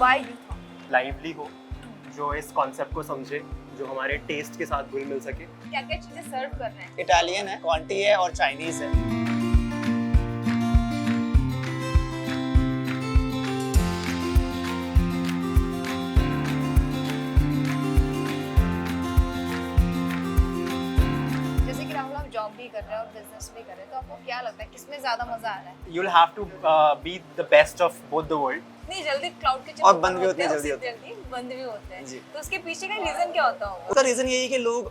Why youth? Lively हो, जो इस कॉन्सेप्ट को समझे, जो हमारे टेस्ट के साथ घुल मिल सके। क्या क्या चीजें सर्व कर रहे हैं? इटालियन है, क्वांटी है और चाइनीज है। जैसे कि राहुल आप जॉब भी कर रहे हैं और बिजनेस भी कर रहे हैं, तो आपको क्या लगता है किसमें ज्यादा मजा आ रहा है? You'll have to be the best of both the world. नहीं जल्दी क्लाउड किचन और बंद भी होते हैं, जल्दी होते जल्दी बंद भी होते हैं जी। तो उसके पीछे का रीजन क्या होता होगा? उसका रीजन यही है कि लोग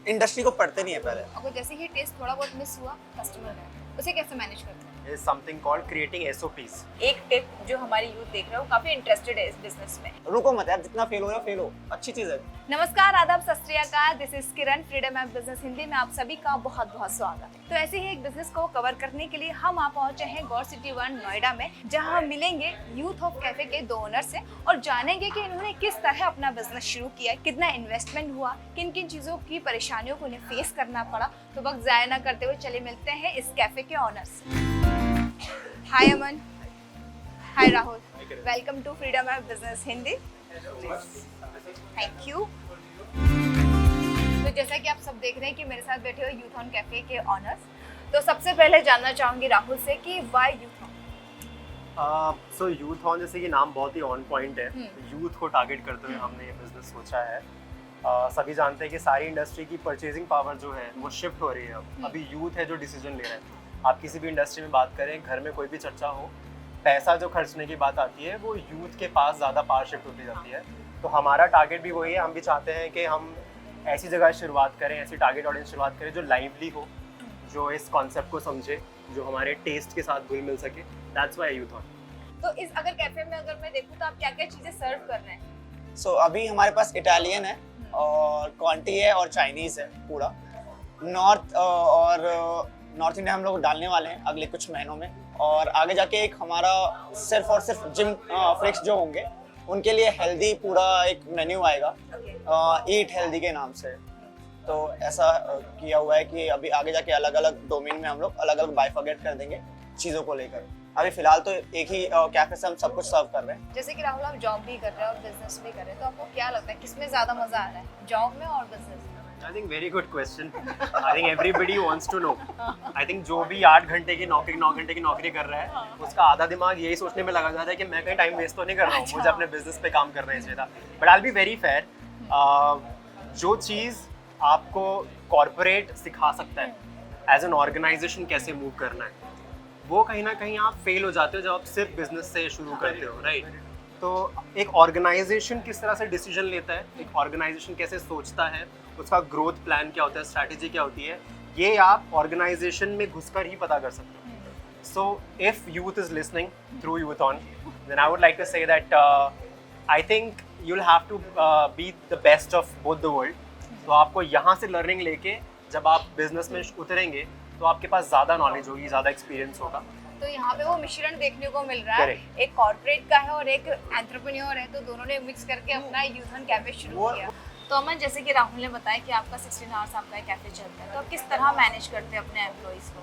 इंडस्ट्री को पढ़ते नहीं है पहले। अगर जैसे ही टेस्ट थोड़ा बहुत मिस हुआ कस्टमर का, उसे कैसे मैनेज करते हैं? Is something called creating SOPs. एक टिप जो हमारी यूथ देख रहा है वो काफी इंटरेस्टेड है इस बिजनेस में। रुको मत यार, जितना फेल हो रहा है फेल हो, अच्छी चीज है। नमस्कार, आदाब, सत श्री अकाल। This is Kiran, freedom app business Hindi में आप सभी का बहुत बहुत स्वागत है। तो ऐसे ही एक बिजनेस को कवर करने के लिए हम आप पहुंचे हैं गौर सिटी 1 नोएडा में, जहां हम मिलेंगे यूथ ऑफ कैफे के 2 ओनर से और जानेंगे कि इन्होंने किस तरह अपना बिजनेस शुरू किया, कितना इन्वेस्टमेंट हुआ, किन किन चीजों की परेशानियों को उन्हें फेस करना पड़ा। तो वक्त जाया ना करते हुए चलिए मिलते हैं इस कैफे के owners. Hi Aman, hi Rahul, welcome to Freedom app business Hindi. Thank you. तो जैसा कि आप सब देख रहे हैं कि मेरे साथ बैठे हुए यूथ ऑन कैफे के ऑनर्स, तो सबसे पहले जानना चाहूंगी राहुल से कि why youth on? So youth on, जैसे कि नाम बहुत ही ऑन पॉइंट है, यूथ को टारगेट करते हुए हमने ये बिजनेस सोचा है। सभी जानते हैं कि सारी इंडस्ट्री की परचेजिंग पावर जो है वो शिफ्ट हो रही है। अभी यूथ है जो डिसीजन ले रहा है। आप किसी भी इंडस्ट्री में बात करें, घर में कोई भी चर्चा हो, पैसा जो खर्चने की बात आती है वो यूथ के पास ज़्यादा पावर शिफ्ट होती जाती है। तो हमारा टारगेट भी वही है। हम भी चाहते हैं कि हम ऐसी जगह शुरुआत करें, ऐसी टारगेट ऑडियंस शुरुआत करें जो लाइवली हो, जो इस कॉन्सेप्ट को समझे, जो हमारे टेस्ट के साथ घुल मिल सके। That's why youth on. तो इस अगर कैफे में अगर मैं देखूं तो आप क्या क्या चीजें सर्व कर रहे हैं? सो अभी हमारे पास इटालियन है और क्वांटी है और चाइनीज है पूरा। नॉर्थ इंडिया हम लोग डालने वाले हैं अगले कुछ महीनों में। और आगे जाके एक हमारा सिर्फ और सिर्फ जिम फ्रिक्स जो होंगे उनके लिए हेल्दी पूरा एक मेन्यू आएगा, ईट हेल्दी के नाम से। तो ऐसा किया हुआ है कि अभी आगे जाके अलग अलग डोमेन में हम लोग अलग अलग बाइफर्केट कर देंगे चीज़ों को लेकर। अभी फिलहाल तो एक ही कैफे से हम सब कुछ सर्व कर रहे हैं। जैसे कि राहुल आप जॉब भी कर रहे हैं और बिजनेस भी कर रहे हैं, तो आपको क्या लगता है किसमें ज्यादा मजा आ रहा है, जॉब में और बिजनेस में? I think very good question. I think everybody wants to know. I think जो भी 8 घंटे की नौकरी 9 घंटे की नौकरी कर रहा है, उसका आधा दिमाग यही सोचने में लगा जाता है कि मैं कहीं टाइम वेस्ट तो नहीं कर रहा हूँ, मुझे अपने बिजनेस पे काम करना है चाहिए। But I will be very fair, जो चीज़ आपको कॉर्पोरेट सिखा सकता है एज एन ऑर्गेनाइजेशन कैसे मूव करना है, वो कहीं ना कहीं आप फेल हो जाते हो जब आप सिर्फ बिजनेस से शुरू करते हो, राइट? तो एक ऑर्गेनाइजेशन किस तरह से डिसीजन लेता है, एक ऑर्गेनाइजेशन कैसे सोचता है, उसका ग्रोथ प्लान क्या होता है, स्ट्रैटेजी क्या होती है, ये आप ऑर्गेनाइजेशन में घुसकर ही पता कर सकते हो। So if youth is listening through youth on, then I would like to say that I think you will have to be the best of both the world. तो आपको यहाँ से लर्निंग लेके जब आप बिजनेस में उतरेंगे तो आपके पास ज़्यादा नॉलेज होगी, ज़्यादा एक्सपीरियंस होगा। तो यहाँ पे वो मिश्रण देखने को मिल रहा है, Correct. एक कॉर्पोरेट का है और एक एंटरप्रेन्योर है, तो दोनों ने मिक्स करके अपना यूथ ऑन कैफे शुरू किया। तो अमन, जैसे कि राहुल ने बताया कि आपका 16 आवर्स आपका कैफे चलता है, तो आप किस तरह मैनेज करते हैं अपने एम्प्लॉइज को?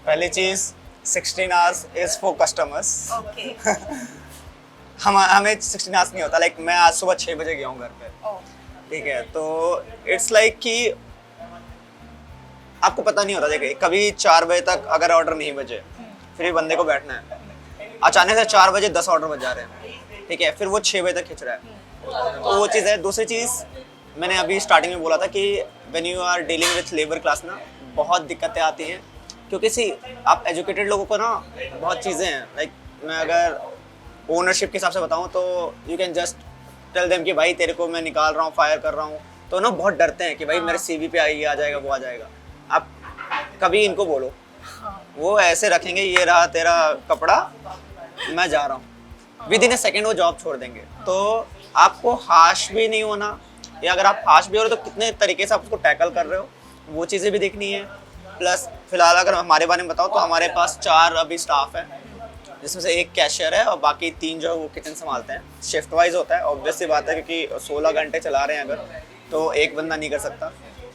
पहली चीज़ 16 hours is for customers. Okay. हमें 16 आवर्स नहीं होता। लाइक मैं आज सुबह 6 बजे गया हूँ घर पे, ठीक है? तो इट्स लाइक कि आपको पता नहीं होता। देखिए कभी 4 बजे तक अगर ऑर्डर नहीं बजे, फिर भी बंदे को बैठना है, अचानक से 4 बजे 10 ऑर्डर बज जा रहे हैं, ठीक है? फिर वो 6 बजे तक खिंच रहा है, तो वो चीज़ है। दूसरी चीज़ मैंने अभी स्टार्टिंग में बोला था कि when you are dealing with labour class ना, बहुत दिक्कतें आती हैं, क्योंकि सी आप एजुकेटेड लोगों को ना बहुत चीज़ें हैं। लाइक मैं अगर ओनरशिप के हिसाब से बताऊँ तो you can just tell them कि भाई तेरे को मैं निकाल रहा हूँ, फायर कर रहा हूँ, तो ना बहुत डरते हैं कि भाई मेरे CV पे आ जाएगा, वो आ जाएगा। आप कभी इनको बोलो, वो ऐसे रखेंगे, ये रहा तेरा कपड़ा, मैं जा रहा हूँ, विद इन ए सेकेंड वो जॉब छोड़ देंगे। तो आपको हाश भी नहीं होना, या अगर आप हाश भी हो रहे हो तो कितने तरीके से आप उसको टैकल कर रहे हो, वो चीज़ें भी देखनी है। प्लस फिलहाल अगर हमारे बारे में बताओ तो हमारे पास 4 अभी स्टाफ है, जिसमें से 1 कैशियर है और बाकी 3 जो है वो किचन संभालते हैं। शिफ्ट वाइज होता है, ऑब्वियस सी बात है, क्योंकि 16 घंटे चला रहे हैं अगर, तो एक बंदा नहीं कर सकता।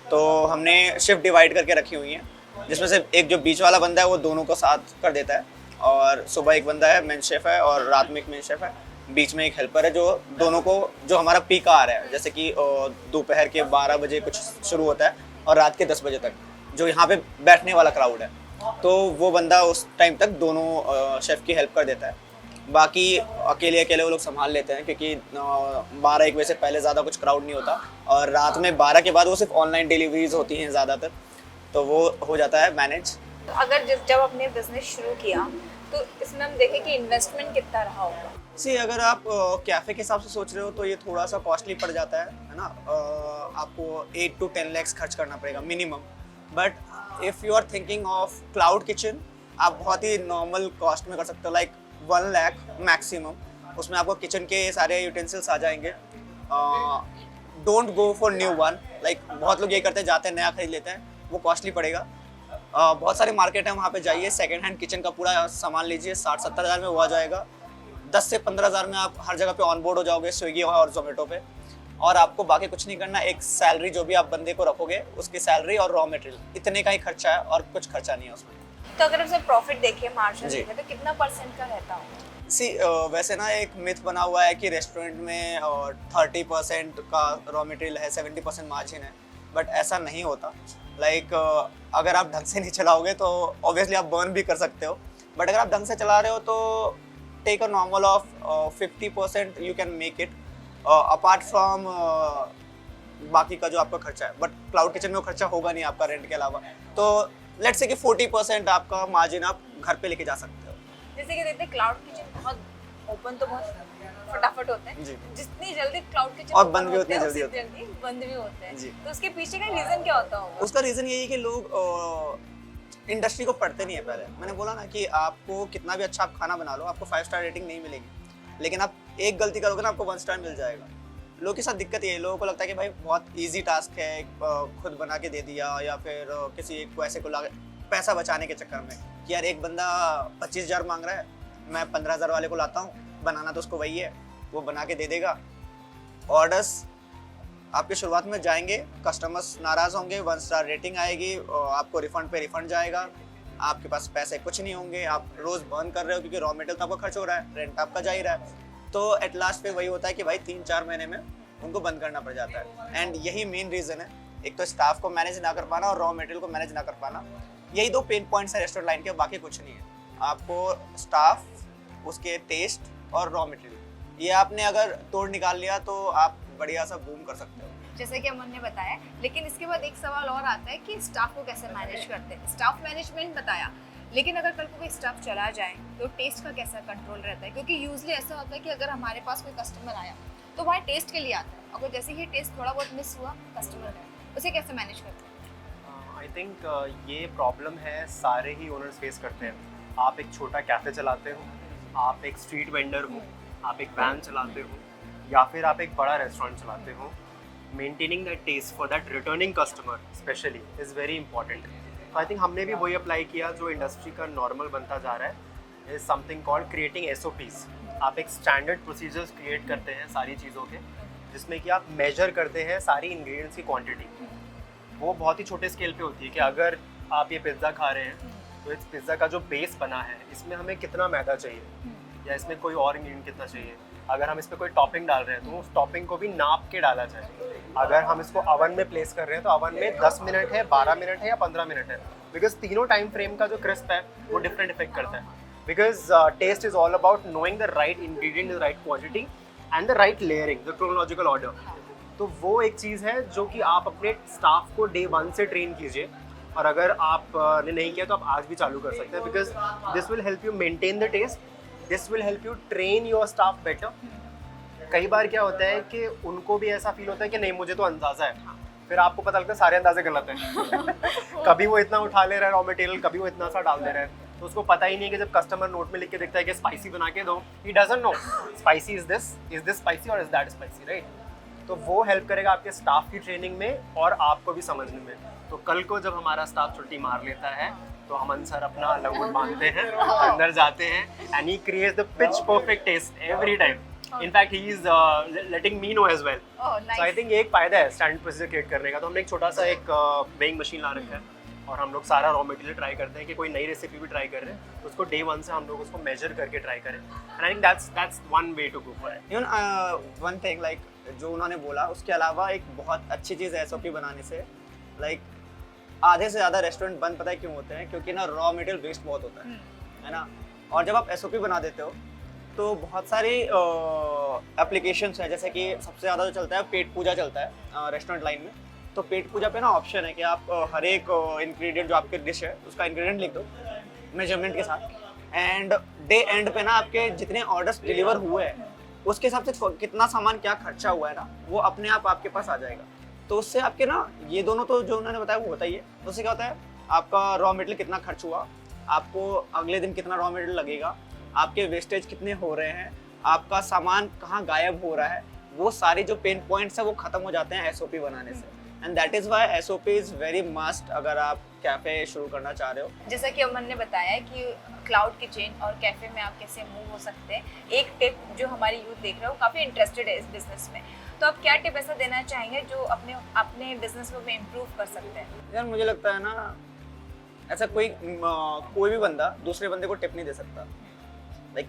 तो हमने शिफ्ट डिवाइड करके रखी हुई है, जिसमें से एक जो बीच वाला बंदा है वो दोनों को साथ कर देता है, और सुबह एक बंदा है मेन शेफ है और रात में एक मेन शेफ है, बीच में एक हेल्पर है जो दोनों को, जो हमारा पीक आ रहा है जैसे कि दोपहर के 12 बजे कुछ शुरू होता है और रात के 10 बजे तक जो यहाँ पे बैठने वाला क्राउड है, तो वो बंदा उस टाइम तक दोनों शेफ़ की हेल्प कर देता है। बाकी अकेले अकेले वो लोग संभाल लेते हैं क्योंकि 12-1 बजे से पहले ज़्यादा कुछ क्राउड नहीं होता, और रात में 12 के बाद वो सिर्फ ऑनलाइन डिलीवरीज होती हैं ज़्यादातर, तो वो हो जाता है मैनेज। अगर जब आपने बिजनेस शुरू किया तो इसमें हम देखें कि इन्वेस्टमेंट कितना रहा होगा? सी अगर आप कैफ़े के हिसाब से सोच रहे हो है तो थोड़ा सा कॉस्टली पड़ जाता है ना, आपको 8 to 10 lakhs खर्च करना पड़ेगा minimum. But if you are thinking of cloud kitchen, आप बहुत ही नॉर्मल कॉस्ट में कर सकते हो, लाइक 1 lakh मैक्सिमम। उसमें आपको किचन के सारे यूटेंसिल्स आ जाएंगे। Don't go for new one, like बहुत लोग ये करते हैं, जाते हैं नया खरीद लेते हैं, वो कॉस्टली पड़ेगा। बहुत सारे मार्केट है, वहाँ पे जाइए, सेकेंड हैंड किचन का पूरा सामान लीजिए, 60-70 हज़ार में वो आ जाएगा। 10 से 15 हज़ार में आप हर जगह पे ऑन बोर्ड हो जाओगे, स्विगी और जोमेटो पे, और आपको बाकी कुछ नहीं करना। एक सैलरी जो भी आप बंदे को रखोगे, उसकी सैलरी और रॉ मटेरियल, इतने का ही खर्चा है और कुछ खर्चा नहीं है उसमें। तो अगर उसमें प्रॉफिट देखें, मार्जिन देखें, तो कितना % का रहता होगा? सी वैसे ना एक मिथ बना हुआ है कि रेस्टोरेंट में 30% का रॉ मटेरियल है, 70% मार्जिन है, बट ऐसा नहीं होता। लाइक अगर आप ढंग से नहीं चलाओगे तो ऑब्वियसली आप बर्न भी कर सकते हो, बट अगर आप ढंग से चला रहे हो तो take a normal of 50% you can make it, apart from बाकी का जो आपका खर्चा है। बट क्लाउड किचन में वो खर्चा होगा नहीं आपका रेंट के अलावा, तो लेट्स से कि 40% आपका मार्जिन आप घर पे लेके जा सकते हो। जैसे कि देखते हैं क्लाउड किचन बहुत ओपन तो बहुत फटाफट होते हैं जी। जितनी जल्दी क्लाउड किचन और बंद भी उतनी जल्दी होते हैं, बंद भी होते हैं जी। तो उसके पीछे का रीजन क्या होता होगा? उसका रीज़न यही है कि लोग इंडस्ट्री को पढ़ते नहीं है। पहले मैंने बोला ना कि आपको कितना भी अच्छा आप खाना बना लो, आपको 5 स्टार रेटिंग नहीं मिलेगी, लेकिन आप एक गलती करोगे ना, आपको 1 स्टार मिल जाएगा। लोगों के साथ दिक्कत ये है, लोगों को लगता है कि भाई बहुत ईजी टास्क है, खुद बना के दे दिया, या फिर किसी एक को ऐसे को ला पैसा बचाने के चक्कर में कि यार एक बंदा 25,000 मांग रहा है, मैं 15,000 वाले को लाता हूँ, बनाना तो उसको वही है, वो बना के दे देगा। ऑर्डर्स आपके शुरुआत में जाएंगे, कस्टमर्स नाराज़ होंगे, 1 स्टार रेटिंग आएगी, आपको रिफंड पे रिफंड जाएगा, आपके पास पैसे कुछ नहीं होंगे, आप रोज़ बर्न कर रहे हो क्योंकि रॉ मटेरियल तो आपका खर्च हो रहा है, रेंट आपका जा ही रहा है। तो एट लास्ट पे वही होता है कि भाई 3-4 महीने में उनको बंद करना पड़ जाता है। एंड यही मेन रीज़न है, एक तो स्टाफ को मैनेज ना कर पाना और रॉ मटेरियल को मैनेज ना कर पाना, यही 2 पेन पॉइंट्स है रेस्टोरेंट लाइन के, बाकी कुछ नहीं है। आपको स्टाफ, उसके टेस्ट और रॉ मटेरियल, ये आपने अगर तोड़ निकाल लिया तो आप बढ़िया सा बूम कर सकते हो। जैसे कि अमन ने बताया, लेकिन इसके बाद एक सवाल और आता है कि स्टाफ को कैसे मैनेज करते हैं। स्टाफ मैनेजमेंट बताया, लेकिन अगर कल को कोई स्टाफ चला जाए तो टेस्ट का कैसा कंट्रोल रहता है? क्योंकि यूजली ऐसा होता है कि अगर हमारे पास कोई कस्टमर आया तो वहाँ टेस्ट के लिए आता है, अगर जैसे ही टेस्ट थोड़ा बहुत मिस हुआ कस्टमर का, उसे कैसे मैनेज करते हैं? आई थिंक ये प्रॉब्लम है सारे ही ओनर्स फेस करते हैं। आप एक छोटा कैफ़े चलाते हो, आप एक स्ट्रीट वेंडर हो, आप एक वैन चलाते हो, या फिर आप एक बड़ा रेस्टोरेंट चलाते हो, maintaining that taste for that returning customer specially is very important. तो आई थिंक हमने भी वही अप्लाई किया जो इंडस्ट्री का नॉर्मल बनता जा रहा है, is something called creating SOPs। आप एक स्टैंडर्ड प्रोसीजर्स क्रिएट करते हैं सारी चीज़ों के, जिसमें कि आप मेजर करते हैं सारी इंग्रेडिएंट्स की क्वांटिटी। वो बहुत ही छोटे स्केल पे होती है कि अगर आप ये पिज़्ज़ा खा रहे हैं तो इस पिज़्ज़ा का जो बेस बना है, इसमें हमें कितना मैदा चाहिए या इसमें कोई और इंग्रेडिएंट कितना चाहिए। अगर हम इस पर कोई टॉपिंग डाल रहे हैं तो उस टॉपिंग को भी नाप के डाला जाए। अगर हम इसको अवन में प्लेस कर रहे हैं तो अवन में 10 मिनट है, 12 मिनट है या 15 मिनट है, बिकॉज तीनों टाइम फ्रेम का जो क्रिस्प है वो डिफरेंट इफेक्ट करता है। Because taste is all about knowing the right ingredient, the right quantity and the right layering, the chronological order. तो वो एक चीज़ है जो कि आप अपने स्टाफ को डे 1 से ट्रेन कीजिए, और अगर आपने नहीं किया तो आप आज भी चालू कर सकते हैं, because this will help you maintain the taste, this will help you train your staff better. कई बार क्या होता है कि उनको भी ऐसा फील होता है कि नहीं मुझे तो अंदाज़ा है, फिर आपको पता लगता है सारे अंदाजे गलत हैं। कभी वो इतना उठा ले रहा है रॉ मटेरियल, कभी वो इतना सा डाल दे रहा है, तो उसको पता ही नहीं है कि जब कस्टमर नोट में लिख के देखता है कि स्पाइसी बना के दो, he doesn't know spicy is this spicy और इज दैट स्पाइसी, राइट? तो वो हेल्प करेगा आपके स्टाफ की ट्रेनिंग में और आपको भी समझने में। तो कल को जब हमारा स्टाफ छुट्टी मार लेता है तो हम सर अपना लंगोट बांधते हैं, अंदर जाते हैं, and he creates the pitch perfect taste every time. In fact, he is letting me know as well. Oh, nice. So I think ये एक फायदा है स्टैंडर्ड प्रोसीजर क्रिएट करने का। तो हमने एक छोटा सा एक वेइंग मशीन ला रखा है, और हम लोग सारा रॉ मटेरियल ट्राई करते हैं कि कोई नई रेसिपी भी ट्राई कर रहे हैं तो उसको डे 1 से हम लोग उसको मेजर करके ट्राई करें and I think that's one way to go for it. Even one thing like जो उन्होंने बोला उसके अलावा एक बहुत अच्छी चीज़ है SOP बनाने से, लाइक आधे से ज़्यादा रेस्टोरेंट बंद पता है क्यों होते हैं, क्योंकि ना रॉ मटेरियल वेस्ट बहुत होता है ना। और जब आप SOP बना देते हो तो बहुत सारी एप्लीकेशंस हैं, जैसे कि सबसे ज़्यादा जो चलता है पेट पूजा चलता है रेस्टोरेंट लाइन में। तो पेट पूजा पे ना ऑप्शन है कि आप हर एक इंग्रेडिएंट जो आपके डिश है उसका इंग्रेडिएंट लिख दो मेजरमेंट के साथ, एंड डे एंड पे ना आपके जितने ऑर्डर्स डिलीवर हुए हैं उसके हिसाब से कितना सामान क्या खर्चा हुआ है ना वो अपने आप आपके पास आ जाएगा। तो उससे आपके ना ये दोनों तो जो उन्होंने बताया वो होता ही है। उससे क्या होता है, आपका रॉ मटेरियल कितना खर्च हुआ, आपको अगले दिन कितना रॉ मटेरियल लगेगा, आपके वेस्टेज कितने हो रहे हैं, आपका सामान कहाँ गायब हो रहा है, वो सारी जो पेन पॉइंट्स है वो खत्म हो जाते हैं SOP बनाने से। And that is why SOP is very must अगर आप कैफे शुरू करना चाह रहे हो। जैसा कि अमन ने बताया कि क्लाउड किचन और कैफे में आप कैसे मूव हो सकते हैं, एक टिप जो हमारी यूथ देख रहे हो काफ़ी इंटरेस्टेड है इस बिजनेस में, तो आप क्या टिप ऐसा देना चाहेंगे जो अपने अपने बिजनेस को इम्प्रूव कर सकते हैं? यार मुझे लगता है ना ऐसा कोई भी बंदा दूसरे बंदे को टिप नहीं दे सकता। लाइक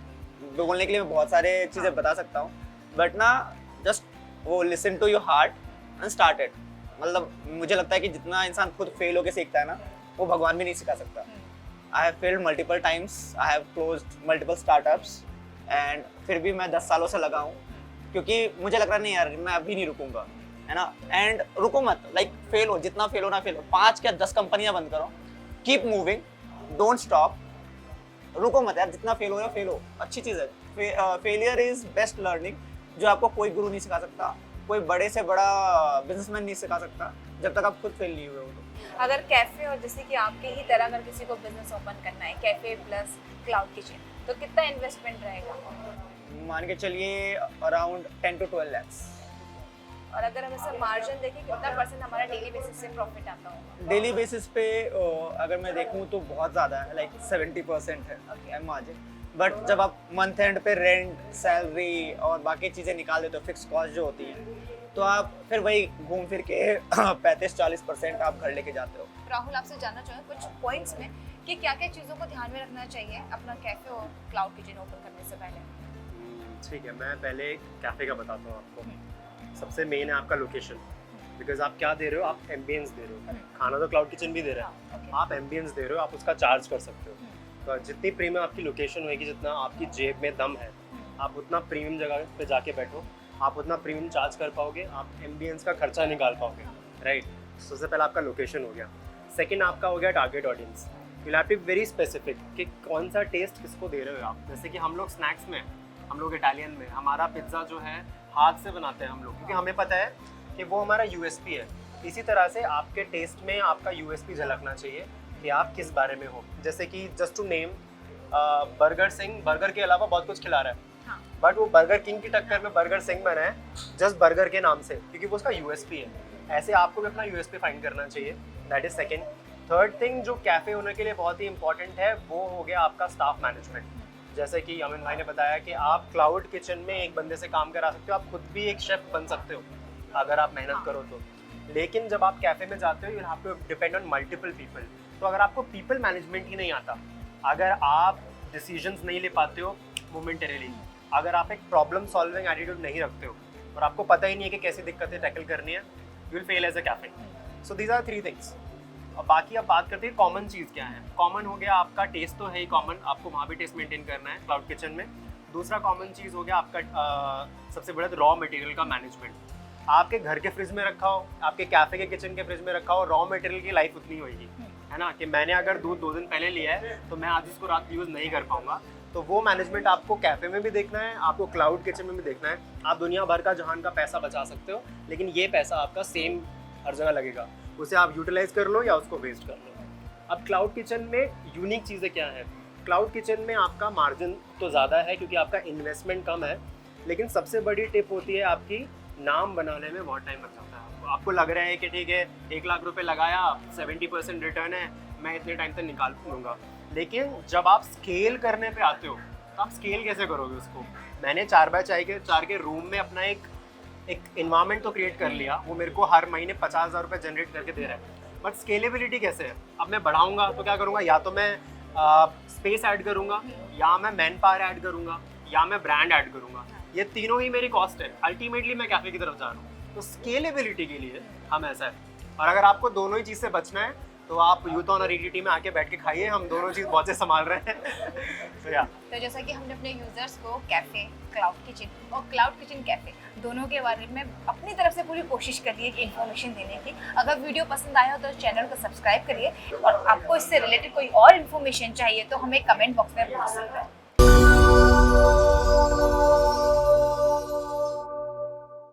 बोलने के लिए मैं बहुत सारे चीज़ें बता सकता हूँ, बट ना जस्ट वो listen to your heart and start it. मतलब मुझे लगता है कि जितना इंसान खुद फेल होकर सीखता है ना वो भगवान भी नहीं सिखा सकता। I have failed multiple times, I have closed multiple startups, and फिर भी मैं 10 सालों से लगा हूँ क्योंकि मुझे लग रहा नहीं यार मैं अभी नहीं रुकूंगा, है ना। एंड रुको मत, लाइक फेल हो, जितना फेल हो ना फेल हो, 5 या 10 कंपनियां बंद करो, कीप मूविंग, डोंट स्टॉप, रुको मत यार, जितना फेल हो रहा फेल हो, अच्छी चीज़ है। फेलियर इज बेस्ट लर्निंग, जो आपको कोई गुरु नहीं सिखा सकता, कोई बड़े से बड़ा बिजनेसमैन नहीं सिखा सकता जब तक आप खुद फेल नहीं हुए हो। तो अगर कैफे और जैसे कि आपके ही तरह अगर किसी को बिजनेस ओपन करना है, कैफे प्लस क्लाउड किचन, तो कितना इन्वेस्टमेंट रहेगा? मान के चलिए अराउंड 10 to 12 lakhs। और अगर हम इसका मार्जिन देखें कितना % हमारा डेली बेसिस से प्रॉफिट आता होगा? डेली बेसिस पे अगर मैं देखूँ तो बहुत ज़्यादा है, लाइक 70% Okay. है मार्जिन। बट जब आप मंथ एंड पे रेंट, सैलरी और बाकी चीज़ें निकाल देते हो, फिक्स कॉस्ट जो होती हैं, तो आप फिर वही घूम फिर के 35-40% आप घर लेके जाते हो। राहुल, आपसे जानना चाहूँगा कुछ पॉइंट्स में कि क्या क्या चीज़ों को ध्यान में रखना चाहिए अपना कैफे और क्लाउड किचन ओपन करने से पहले? ठीक है, मैं पहले कैफ़े का बताता हूँ आपको। सबसे मेन है आपका लोकेशन, बिकॉज आप क्या दे रहे हो, आप एम्बियंस दे रहे हो। खाना तो क्लाउड किचन भी दे रहा है, Okay. आप एम्बियंस दे रहे हो, आप उसका चार्ज कर सकते हो। तो जितनी प्रीमियम आपकी लोकेशन होगी, जितना आपकी जेब में दम है, आप उतना प्रीमियम जगह पे जाके बैठो, आप उतना प्रीमियम चार्ज कर पाओगे, आप एम्बियंस का खर्चा निकाल पाओगे, राइट। सबसे पहले आपका लोकेशन हो गया। सेकंड आपका हो गया target audience. You have to be very specific कि कौन सा टेस्ट किसको दे रहे हो आप। जैसे कि हम लोग स्नैक्स में, हम लोग इटालियन में, हमारा पिज्ज़ा जो है हाथ से बनाते हैं हम लोग, क्योंकि हमें पता है कि वो हमारा USP है। इसी तरह से आपके टेस्ट में आपका USP झलकना चाहिए कि आप किस बारे में हो। जैसे कि just to name, Burger Singh burger के अलावा बहुत कुछ खिला रहा है, बट वो बर्गर किंग की टक्कर में बर्गर सिंह बना है जस्ट बर्गर के नाम से, क्योंकि वो उसका USP है। ऐसे आपको भी अपना USP फाइंड करना चाहिए, that is second. Third thing जो कैफ़े होने के लिए बहुत ही इंपॉर्टेंट है वो हो गया आपका स्टाफ मैनेजमेंट। जैसे कि अमिन भाई ने बताया कि आप क्लाउड किचन में एक बंदे से काम करा सकते हो, आप खुद भी एक शेफ बन सकते हो अगर आप मेहनत करो तो। लेकिन जब आप कैफ़े में जाते हो you have to depend on multiple people. तो अगर आपको पीपल मैनेजमेंट ही नहीं आता, अगर आप डिसीजंस नहीं ले पाते हो मोमेंटरीली, अगर आप एक प्रॉब्लम सॉल्विंग एटीट्यूड नहीं रखते हो और आपको पता ही नहीं है कि कैसी दिक्कतें टैकल करनी है, you will fail as a cafe. So these are 3 things. और बाकी अब बात करते हैं कॉमन चीज़ क्या है। कॉमन हो गया आपका टेस्ट, तो है ही कॉमन, आपको वहाँ भी टेस्ट मेंटेन करना है क्लाउड किचन में। दूसरा कॉमन चीज़ हो गया आपका सबसे बड़ा रॉ मटेरियल का मैनेजमेंट। आपके घर के फ्रिज में रखा हो, आपके कैफ़े के किचन के फ्रिज में रखा हो, रॉ मटेरियल की लाइफ उतनी होगी, है ना, कि मैंने अगर दूध 2 दिन पहले लिया है तो मैं आज उसको रात यूज़ नहीं कर पाऊंगा। तो वो मैनेजमेंट आपको कैफ़े में भी देखना है, आपको क्लाउड किचन में भी देखना है। आप दुनिया भर का जहान का पैसा बचा सकते हो, लेकिन ये पैसा आपका सेम हर जगह लगेगा, उसे आप यूटिलाइज कर लो या उसको वेस्ट कर लो। अब क्लाउड किचन में यूनिक चीज़ें क्या है। क्लाउड किचन में आपका मार्जिन तो ज़्यादा है क्योंकि आपका इन्वेस्टमेंट कम है, लेकिन सबसे बड़ी टिप होती है आपकी नाम बनाने में बहुत टाइम लग जाता है। आपको लग रहा है कि ठीक है 1 लाख रुपए लगाया, 70% रिटर्न है, मैं इतने टाइम तक निकाल लूँगा। लेकिन जब आप स्केल करने पे आते हो तो आप स्केल कैसे करोगे उसको। मैंने 4x4 के रूम में अपना एक इन्वायरमेंट तो क्रिएट कर लिया, वो मेरे को हर महीने 50,000 रुपये जनरेट करके दे रहा है, बट स्केलेबिलिटी कैसे है? अब मैं बढ़ाऊंगा तो क्या करूंगा, या तो मैं स्पेस ऐड करूंगा, या मैं मैन पावर ऐड करूंगा, या मैं ब्रांड ऐड करूंगा। ये तीनों ही मेरी कॉस्ट है। अल्टीमेटली मैं कैफे की तरफ जा रहा हूँ। तो स्केलेबिलिटी के लिए हम ऐसा है। और अगर आपको दोनों ही चीज़ से बचना है तो आप यूथ ऑन और ETT में आके बैठ के खाइए, हम दोनों चीज़ बहुत से संभाल रहे हैं। तो या तो जैसा कि हमने अपने यूजर्स को कैफे, क्लाउड किचन और क्लाउड किचन कैफे दोनों के बारे में अपनी तरफ से पूरी कोशिश करिए कि इन्फॉर्मेशन देने की। अगर वीडियो पसंद आया हो तो चैनल को सब्सक्राइब करिए, और आपको इससे रिलेटेड कोई और इन्फॉर्मेशन चाहिए तो हमें कमेंट बॉक्स में पूछ सकते हैं।